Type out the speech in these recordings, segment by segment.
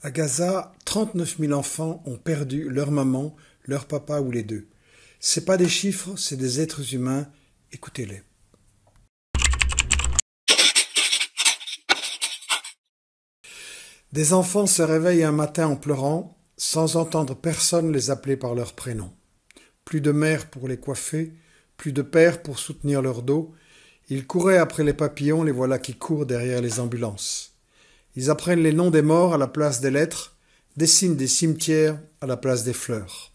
À Gaza, 39 000 enfants ont perdu leur maman, leur papa ou les deux. C'est pas des chiffres, c'est des êtres humains. Écoutez-les. Des enfants se réveillent un matin en pleurant, sans entendre personne les appeler par leur prénom. Plus de mère pour les coiffer, plus de père pour soutenir leur dos. Ils couraient après les papillons, les voilà qui courent derrière les ambulances. Ils apprennent les noms des morts à la place des lettres, dessinent des cimetières à la place des fleurs.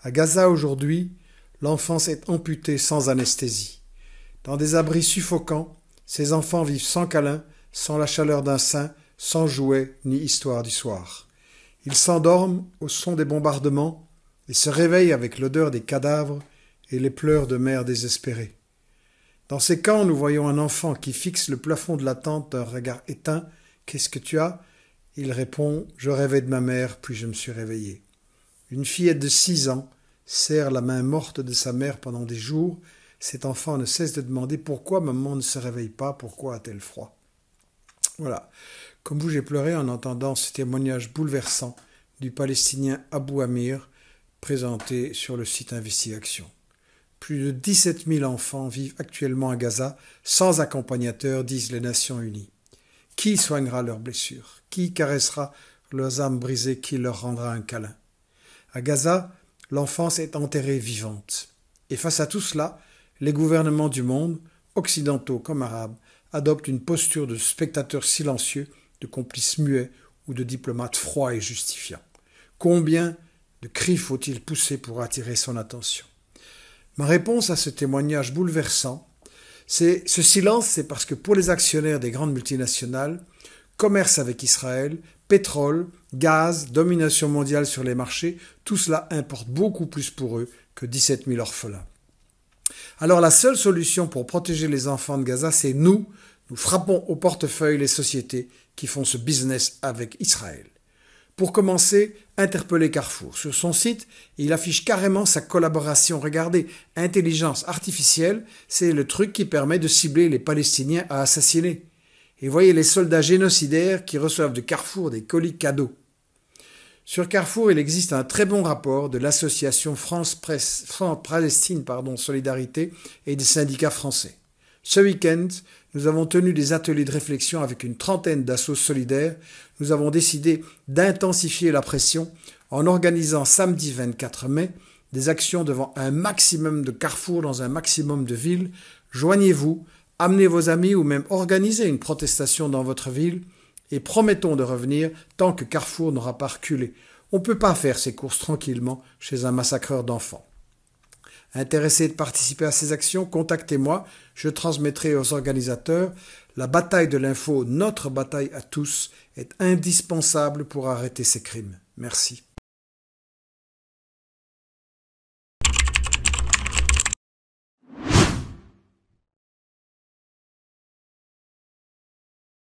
À Gaza aujourd'hui, l'enfance est amputée sans anesthésie. Dans des abris suffocants, ces enfants vivent sans câlin, sans la chaleur d'un sein, sans jouets ni histoire du soir. Ils s'endorment au son des bombardements et se réveillent avec l'odeur des cadavres et les pleurs de mères désespérées. Dans ces camps, nous voyons un enfant qui fixe le plafond de la tente d'un regard éteint. « Qu'est-ce que tu as ?» Il répond « Je rêvais de ma mère, puis je me suis réveillé. » Une fillette de 6 ans serre la main morte de sa mère pendant des jours. Cet enfant ne cesse de demander « Pourquoi maman ne se réveille pas? Pourquoi a-t-elle froid ?» Voilà. Comme vous, j'ai pleuré en entendant ce témoignage bouleversant du Palestinien Abou Amir, présenté sur le site Investigation. Plus de 17 000 enfants vivent actuellement à Gaza sans accompagnateur, disent les Nations Unies. Qui soignera leurs blessures? Qui caressera leurs âmes brisées? Qui leur rendra un câlin? À Gaza, l'enfance est enterrée vivante. Et face à tout cela, les gouvernements du monde, occidentaux comme arabes, adoptent une posture de spectateurs silencieux, de complices muets ou de diplomates froids et justifiants. Combien de cris faut-il pousser pour attirer son attention? Ma réponse à ce témoignage bouleversant, c'est ce silence, c'est parce que pour les actionnaires des grandes multinationales, commerce avec Israël, pétrole, gaz, domination mondiale sur les marchés, tout cela importe beaucoup plus pour eux que 17 000 orphelins. Alors la seule solution pour protéger les enfants de Gaza, c'est nous frappons au portefeuille les sociétés qui font ce business avec Israël. Pour commencer, interpellez Carrefour. Sur son site, il affiche carrément sa collaboration. Regardez, intelligence artificielle, c'est le truc qui permet de cibler les Palestiniens à assassiner. Et voyez les soldats génocidaires qui reçoivent de Carrefour des colis cadeaux. Sur Carrefour, il existe un très bon rapport de l'association France-Palestine Solidarité et des syndicats français. Ce week-end, nous avons tenu des ateliers de réflexion avec une trentaine d'assauts solidaires. Nous avons décidé d'intensifier la pression en organisant samedi 24 mai des actions devant un maximum de carrefours dans un maximum de villes. Joignez-vous, amenez vos amis ou même organisez une protestation dans votre ville et promettons de revenir tant que Carrefour n'aura pas reculé. On ne peut pas faire ses courses tranquillement chez un massacreur d'enfants. Intéressé de participer à ces actions, contactez-moi, je transmettrai aux organisateurs. La bataille de l'info, notre bataille à tous, est indispensable pour arrêter ces crimes. Merci.